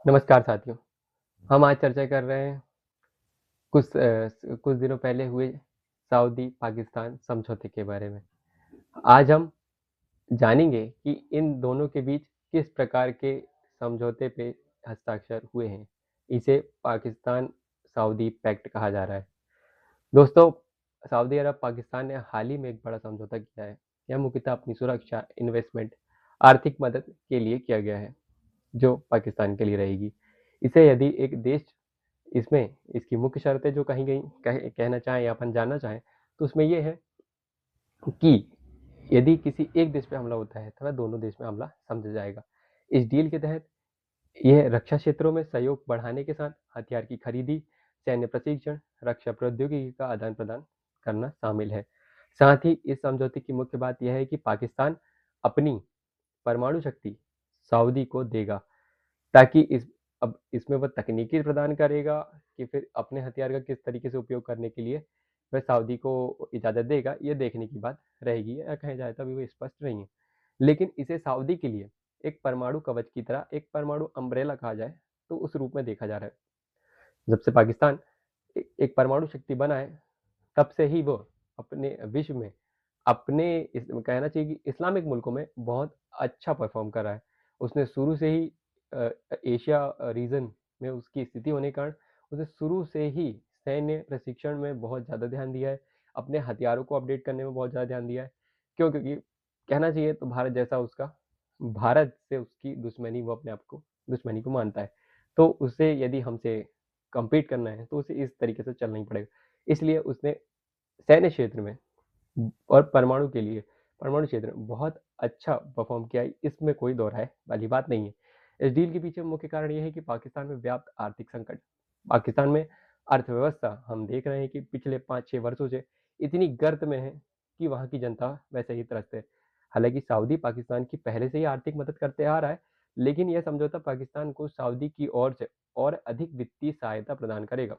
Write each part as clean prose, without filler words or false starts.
नमस्कार साथियों, हम आज चर्चा कर रहे हैं कुछ दिनों पहले हुए सऊदी-पाकिस्तान समझौते के बारे में। आज हम जानेंगे कि इन दोनों के बीच किस प्रकार के समझौते पे हस्ताक्षर हुए हैं। इसे पाकिस्तान-सऊदी पैक्ट कहा जा रहा है। दोस्तों, सऊदी अरब पाकिस्तान ने हाल ही में एक बड़ा समझौता किया है। यह मुख्यतः अपनी सुरक्षा, इन्वेस्टमेंट, आर्थिक मदद के लिए किया गया है, जो पाकिस्तान के लिए रहेगी। इसे यदि एक देश इसमें इसकी मुख्य शर्तें जो कही गई कहना चाहें या अपन जानना चाहें तो उसमें ये है कि यदि किसी एक देश पे हमला होता है तो वह दोनों देश में हमला समझा जाएगा। इस डील के तहत यह रक्षा क्षेत्रों में सहयोग बढ़ाने के साथ हथियार की खरीदी, सैन्य प्रशिक्षण, रक्षा प्रौद्योगिकी का आदान प्रदान करना शामिल है। साथ ही इस समझौते की मुख्य बात यह है कि पाकिस्तान अपनी परमाणु शक्ति सऊदी को देगा, ताकि अब इसमें वह तकनीकी प्रदान करेगा कि फिर अपने हथियार का किस तरीके से उपयोग करने के लिए वह सऊदी को इजाज़त देगा, ये देखने की बात रहेगी या कहा जाए तो अभी वो स्पष्ट नहीं है। लेकिन इसे सऊदी के लिए एक परमाणु कवच की तरह, एक परमाणु अम्ब्रेला कहा जाए तो उस रूप में देखा जा रहा है। जब से पाकिस्तान एक परमाणु शक्ति बना है, तब से ही वो अपने विश्व में अपने कहना चाहिए कि इस्लामिक मुल्कों में बहुत अच्छा परफॉर्म कर रहा है। उसने शुरू से ही एशिया रीजन में उसकी स्थिति होने के कारण उसने शुरू से ही सैन्य प्रशिक्षण में बहुत ज़्यादा ध्यान दिया है, अपने हथियारों को अपडेट करने में बहुत ज़्यादा ध्यान दिया है। क्यों? क्योंकि कहना चाहिए तो भारत से उसकी दुश्मनी, वो अपने आप को दुश्मनी को मानता है। तो उसे यदि हमसे कम्पीट करना है तो उसे इस तरीके से चलना ही पड़ेगा। इसलिए उसने सैन्य क्षेत्र में और परमाणु के लिए परमाणु क्षेत्र में बहुत अच्छा परफॉर्म किया है, इसमें कोई दो राय वाली बात नहीं है। इस डील के पीछे मुख्य कारण ये है कि पाकिस्तान में व्याप्त आर्थिक संकट, पाकिस्तान में अर्थव्यवस्था हम देख रहे हैं कि पिछले 5-6 वर्षों से इतनी गर्त में है कि वहाँ की जनता वैसे ही त्रस्त है। हालांकि सऊदी पाकिस्तान की पहले से ही आर्थिक मदद करते आ रहा है, लेकिन यह समझौता पाकिस्तान को सऊदी की ओर से और अधिक वित्तीय सहायता प्रदान करेगा,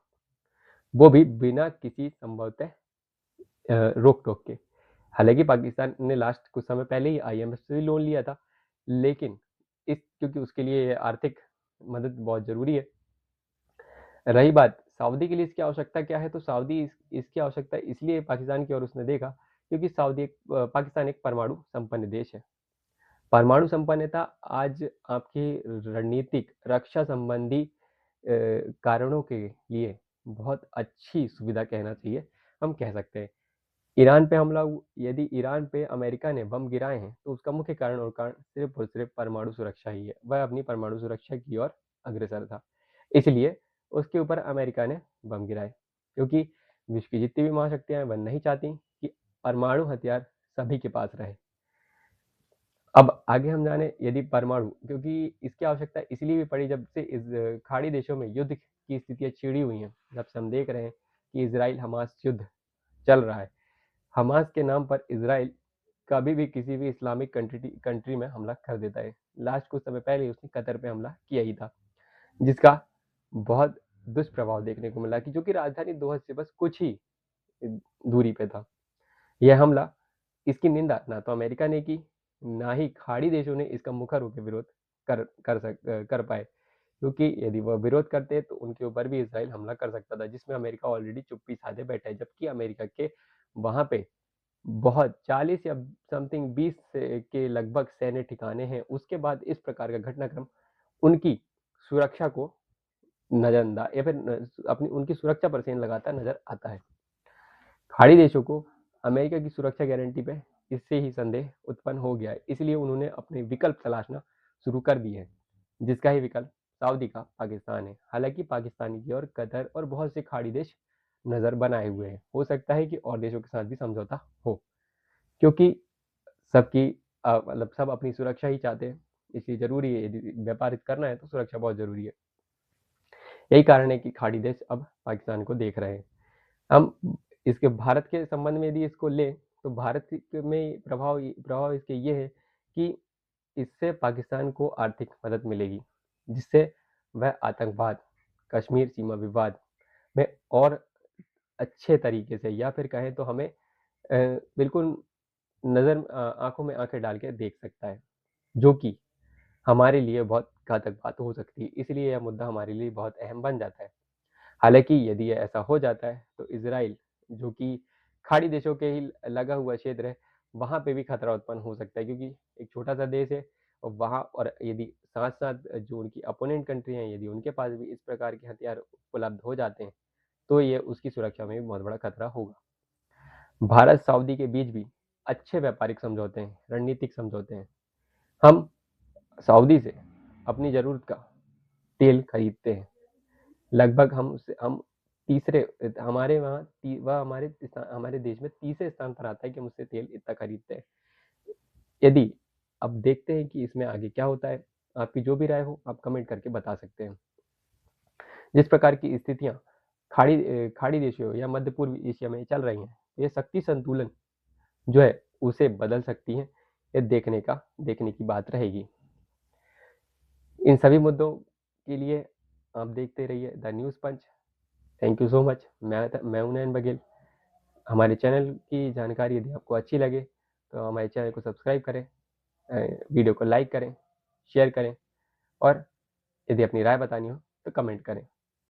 वो भी बिना किसी संभवतः रोक टोक के। हालांकि पाकिस्तान ने लास्ट कुछ समय पहले ही आईएमएफ से भी लोन लिया था, लेकिन क्योंकि उसके लिए आर्थिक मदद बहुत जरूरी है। रही बात सऊदी के लिए इसकी आवश्यकता क्या है, तो सऊदी इसकी आवश्यकता इसलिए पाकिस्तान की ओर उसने देखा क्योंकि पाकिस्तान एक परमाणु संपन्न देश है। परमाणु संपन्नता आज आपकी रणनीतिक रक्षा संबंधी कारणों के लिए बहुत अच्छी सुविधा कहना चाहिए, हम कह सकते हैं। ईरान पे हमला यदि ईरान पे अमेरिका ने बम गिराए हैं तो उसका मुख्य कारण सिर्फ और सिर्फ परमाणु सुरक्षा ही है। वह अपनी परमाणु सुरक्षा की ओर अग्रसर था, इसलिए उसके ऊपर अमेरिका ने बम गिराए, क्योंकि विश्व की जितनी भी महाशक्तियां वह नहीं चाहती कि परमाणु हथियार सभी के पास रहे। अब आगे हम जाने यदि परमाणु, क्योंकि इसकी आवश्यकता इसलिए भी पड़ी जब से इस खाड़ी देशों में युद्ध की स्थितियां छिड़ी हुई हैं। जब से हम देख रहे हैं कि इसराइल हमास युद्ध चल रहा है, हमास के नाम पर इसराइल कभी भी किसी भी इस्लामिक कंट्री में हमला कर देता है। लास्ट कुछ समय पहले उसने कतर पे हमला किया ही था, जिसका बहुत दुष्प्रभाव देखने को मिला कि जो कि राजधानी दोहा से बस कुछ ही दूरी पे था। यह हमला, इसकी निंदा ना तो अमेरिका ने की, ना ही खाड़ी देशों ने इसका मुखर होकर विरोध कर पाए, क्योंकि यदि वह विरोध करते तो उनके ऊपर भी इसराइल हमला कर सकता था, जिसमें अमेरिका ऑलरेडी चुप्पी साधे बैठा है। जबकि अमेरिका के वहां पे बहुत 40 या समथिंग 20 के लगभग सैन्य ठिकाने हैं। उसके बाद इस प्रकार का घटनाक्रम उनकी सुरक्षा को नजरअंदाज या फिर अपनी उनकी सुरक्षा पर सेंध लगाता नजर आता है। खाड़ी देशों को अमेरिका की सुरक्षा गारंटी पे इससे ही संदेह उत्पन्न हो गया है, इसलिए उन्होंने अपने विकल्प तलाशना शुरू कर दिए हैं, जिसका ही विकल्प सऊदी का पाकिस्तान है। हालांकि पाकिस्तान की और कतर और बहुत से खाड़ी देश नजर बनाए हुए हैं। हो सकता है कि और देशों के साथ भी समझौता हो, क्योंकि सबकी मतलब सब अपनी सुरक्षा ही चाहते हैं, इसलिए जरूरी है यदि व्यापार करना है तो सुरक्षा बहुत जरूरी है। यही कारण है कि खाड़ी देश अब पाकिस्तान को देख रहे हैं। हम इसके भारत के संबंध में यदि इसको ले तो भारत में प्रभाव इसके ये है कि इससे पाकिस्तान को आर्थिक मदद मिलेगी, जिससे वह आतंकवाद, कश्मीर सीमा विवाद में और अच्छे तरीके से, या फिर कहें तो हमें बिल्कुल आंखों में आंखें डाल के देख सकता है, जो कि हमारे लिए बहुत घातक बात हो सकती है। इसलिए यह मुद्दा हमारे लिए बहुत अहम बन जाता है। हालाँकि यदि ये ऐसा हो जाता है तो इज़राइल, जो कि खाड़ी देशों के ही लगा हुआ क्षेत्र है, वहाँ पे भी खतरा उत्पन्न हो सकता है, क्योंकि एक छोटा-सा देश है और वहाँ, और यदि साथ-साथ जो उनकी अपोनेंट कंट्री हैं, यदि उनके पास भी इस प्रकार के हथियार उपलब्ध हो जाते हैं, तो ये उसकी सुरक्षा में भी बहुत बड़ा खतरा होगा। भारत सऊदी के बीच भी अच्छे व्यापारिक समझौते हैं, रणनीतिक समझौते हैं। हम सऊदी से अपनी ज़रूरत का तेल खरीदते हैं। लगभग हम तीसरे, हमारे वहाँ वह हमारे देश में तीसरे स्थान पर आता है कि हम उससे तेल इतना खरीदते हैं। यदि अब देखते हैं कि इसमें आगे क्या होता है। आपकी जो भी राय हो आप कमेंट करके बता सकते हैं। जिस प्रकार की स्थितियां खाड़ी देशों या मध्य पूर्व एशिया में चल रही हैं, ये शक्ति संतुलन जो है उसे बदल सकती हैं। ये देखने की बात रहेगी। इन सभी मुद्दों के लिए आप देखते रहिए the news punch. Thank you so much. मैं हूं नयन बघेल। हमारे चैनल की जानकारी यदि आपको अच्छी लगे तो हमारे चैनल को सब्सक्राइब करें, वीडियो को लाइक करें, शेयर करें, और यदि अपनी राय बतानी हो तो कमेंट करें।